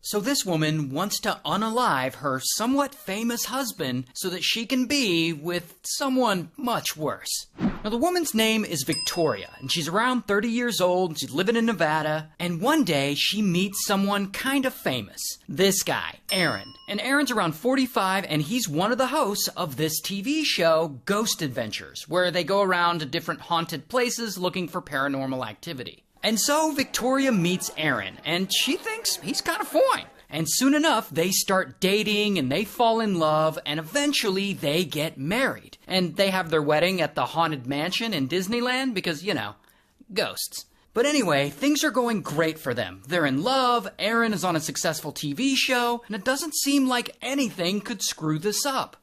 So this woman wants to unalive her somewhat famous husband so that she can be with someone much worse. Now the woman's name is Victoria, and she's around 30 years old, and she's living in Nevada, and one day she meets someone kind of famous. This guy, Aaron. And Aaron's around 45, and he's one of the hosts of this TV show, Ghost Adventures, where they go around to different haunted places looking for paranormal activity. And so Victoria meets Aaron, and she thinks he's kind of fine. And soon enough, they start dating, and they fall in love, and eventually they get married. And they have their wedding at the Haunted Mansion in Disneyland because, you know, ghosts. But anyway, things are going great for them. They're in love, Aaron is on a successful TV show, and it doesn't seem like anything could screw this up.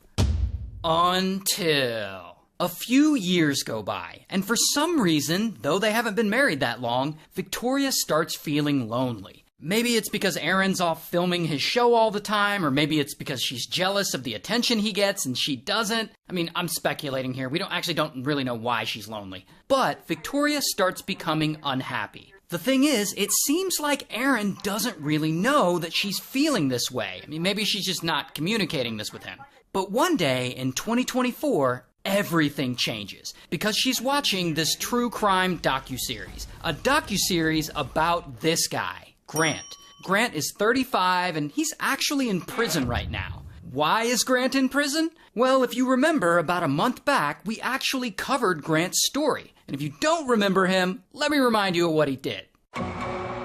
Until a few years go by, and for some reason, though they haven't been married that long, Victoria starts feeling lonely. Maybe it's because Aaron's off filming his show all the time, or maybe it's because she's jealous of the attention he gets and she doesn't. I mean, I'm speculating here. We don't really know why she's lonely. But Victoria starts becoming unhappy. The thing is, it seems like Aaron doesn't really know that she's feeling this way. I mean, maybe she's just not communicating this with him. But one day in 2024, everything changes because she's watching this true crime docuseries. A docuseries about this guy, Grant. Grant is 35 and he's actually in prison right now. Why is Grant in prison? Well, if you remember, about a month back, we actually covered Grant's story. And if you don't remember him, let me remind you of what he did.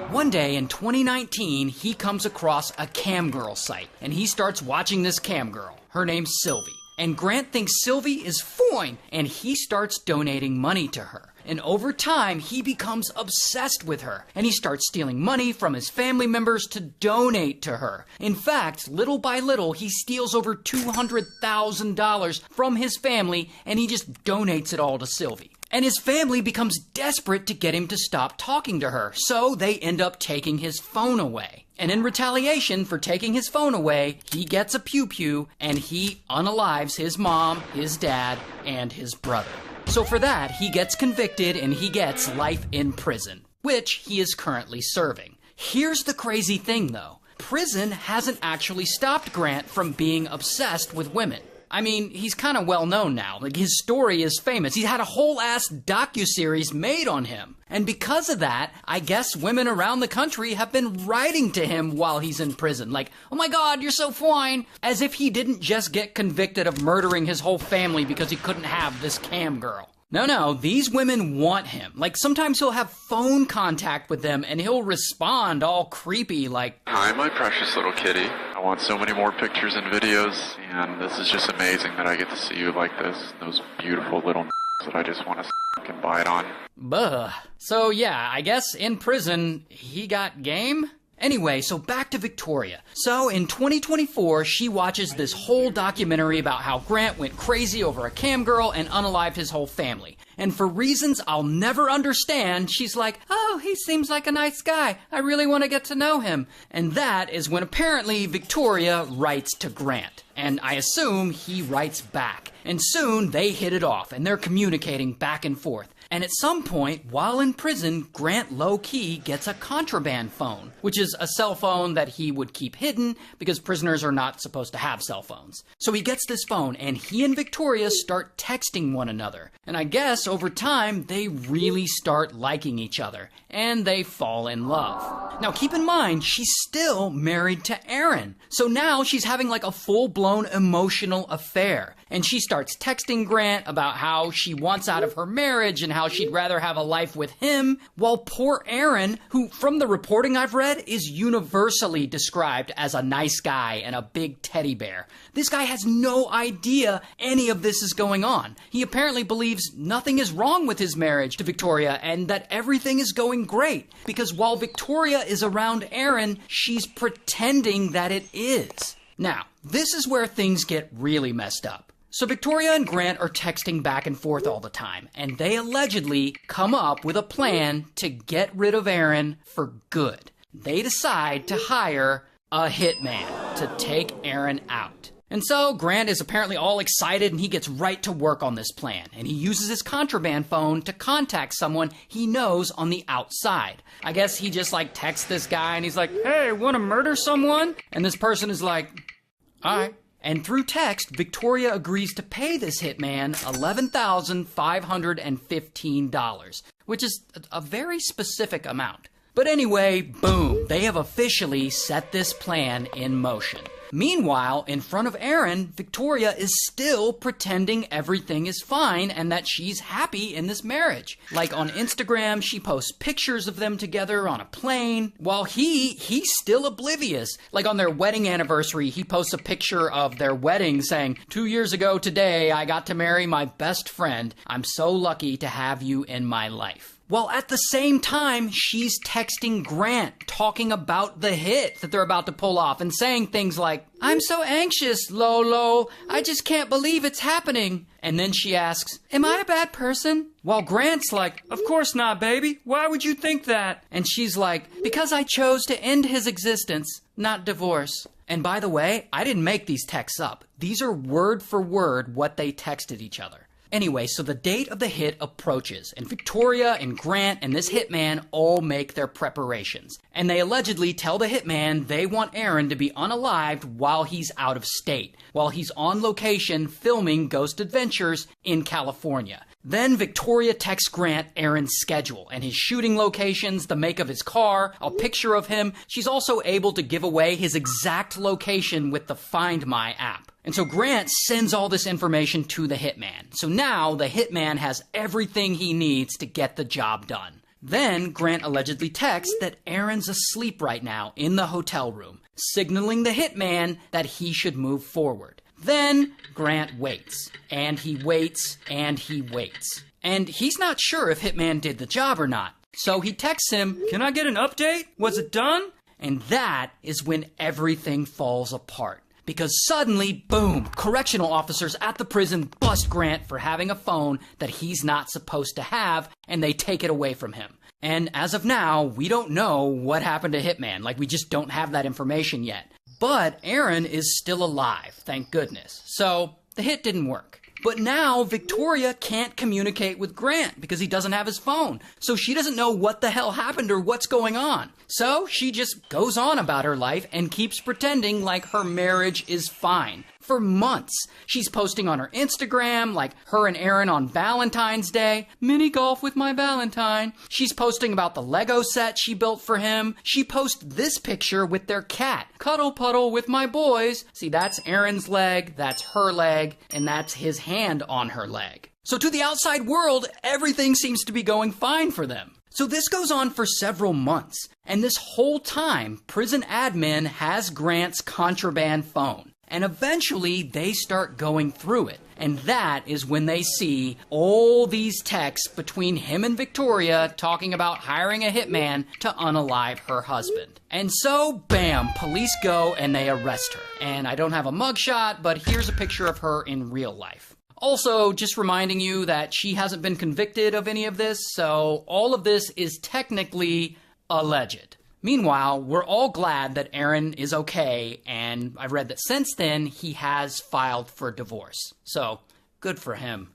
One day in 2019, he comes across a cam girl site, and he starts watching this cam girl. Her name's Sylvie. And Grant thinks Sylvie is fine, and he starts donating money to her. And over time, he becomes obsessed with her, and he starts stealing money from his family members to donate to her. In fact, little by little, he steals over $200,000 from his family, and he just donates it all to Sylvie. And his family becomes desperate to get him to stop talking to her, so they end up taking his phone away. And in retaliation for taking his phone away, he gets a pew-pew, and he unalives his mom, his dad, and his brother. So for that, he gets convicted and he gets life in prison, which he is currently serving. Here's the crazy thing, though. Prison hasn't actually stopped Grant from being obsessed with women. I mean, he's kind of well known now. Like, his story is famous. He's had a whole ass docuseries made on him. And because of that, I guess women around the country have been writing to him while he's in prison. Like, oh my God, you're so fine. As if he didn't just get convicted of murdering his whole family because he couldn't have this cam girl. No, these women want him. Like, sometimes he'll have phone contact with them and he'll respond all creepy like, "Hi, my precious little kitty. I want so many more pictures and videos, and this is just amazing that I get to see you like this. Those beautiful little that I just want to fucking bite on." Buh. So yeah, I guess in prison, he got game? Anyway, so back to Victoria. So in 2024, she watches this whole documentary about how Grant went crazy over a cam girl and unalived his whole family. And for reasons I'll never understand, she's like, oh, he seems like a nice guy. I really want to get to know him. And that is when apparently Victoria writes to Grant. And I assume he writes back. And soon they hit it off and they're communicating back and forth. And at some point, while in prison, Grant low-key gets a contraband phone, which is a cell phone that he would keep hidden because prisoners are not supposed to have cell phones. So he gets this phone, and he and Victoria start texting one another. And I guess over time, they really start liking each other, and they fall in love. Now keep in mind, she's still married to Aaron. So now she's having like a full-blown emotional affair. And she starts texting Grant about how she wants out of her marriage and how she'd rather have a life with him, while poor Aaron, who from the reporting I've read is universally described as a nice guy and a big teddy bear. This guy has no idea any of this is going on. He apparently believes nothing is wrong with his marriage to Victoria and that everything is going great, because while Victoria is around Aaron, she's pretending that it is. Now, this is where things get really messed up. So Victoria and Grant are texting back and forth all the time, and they allegedly come up with a plan to get rid of Aaron for good. They decide to hire a hitman to take Aaron out. And so Grant is apparently all excited and he gets right to work on this plan. And he uses his contraband phone to contact someone he knows on the outside. I guess he just texts this guy and he's like, "Hey, wanna murder someone?" And this person is like, "All right." And through text, Victoria agrees to pay this hitman $11,515, which is a very specific amount. But anyway, boom, they have officially set this plan in motion. Meanwhile, in front of Aaron, Victoria is still pretending everything is fine and that she's happy in this marriage. On Instagram, she posts pictures of them together on a plane, while he's still oblivious. On their wedding anniversary, he posts a picture of their wedding saying, "2 years ago today, I got to marry my best friend. I'm so lucky to have you in my life." While at the same time, she's texting Grant, talking about the hit that they're about to pull off and saying things like, "I'm so anxious, Lolo. I just can't believe it's happening." And then she asks, "Am I a bad person?" While Grant's like, "Of course not, baby. Why would you think that?" And she's like, "Because I chose to end his existence, not divorce." And by the way, I didn't make these texts up. These are word for word what they texted each other. Anyway, so the date of the hit approaches, and Victoria and Grant and this hitman all make their preparations. And they allegedly tell the hitman they want Aaron to be unalived while he's out of state, while he's on location filming Ghost Adventures in California. Then Victoria texts Grant Aaron's schedule and his shooting locations, the make of his car, a picture of him. She's also able to give away his exact location with the Find My app. And so Grant sends all this information to the hitman. So now the hitman has everything he needs to get the job done. Then Grant allegedly texts that Aaron's asleep right now in the hotel room, signaling the hitman that he should move forward. Then Grant waits, and he waits, and he waits. And he's not sure if Hitman did the job or not. So he texts him, "Can I get an update? Was it done?" And that is when everything falls apart. Because suddenly, boom, correctional officers at the prison bust Grant for having a phone that he's not supposed to have, and they take it away from him. And as of now, we don't know what happened to Hitman. We just don't have that information yet. But Aaron is still alive, thank goodness. So the hit didn't work. But now Victoria can't communicate with Grant because he doesn't have his phone. So she doesn't know what the hell happened or what's going on. So she just goes on about her life and keeps pretending like her marriage is fine. For months, she's posting on her Instagram, her and Aaron on Valentine's Day, "Mini golf with my Valentine." She's posting about the Lego set she built for him. She posts this picture with their cat, "Cuddle puddle with my boys." See, that's Aaron's leg, that's her leg, and that's his hand on her leg. So to the outside world, everything seems to be going fine for them. So this goes on for several months, and this whole time, prison admin has Grant's contraband phone. And eventually, they start going through it. And that is when they see all these texts between him and Victoria talking about hiring a hitman to unalive her husband. And so, bam, police go and they arrest her. And I don't have a mugshot, but here's a picture of her in real life. Also, just reminding you that she hasn't been convicted of any of this, so all of this is technically alleged. Meanwhile, we're all glad that Aaron is okay, and I've read that since then, he has filed for divorce. So, good for him.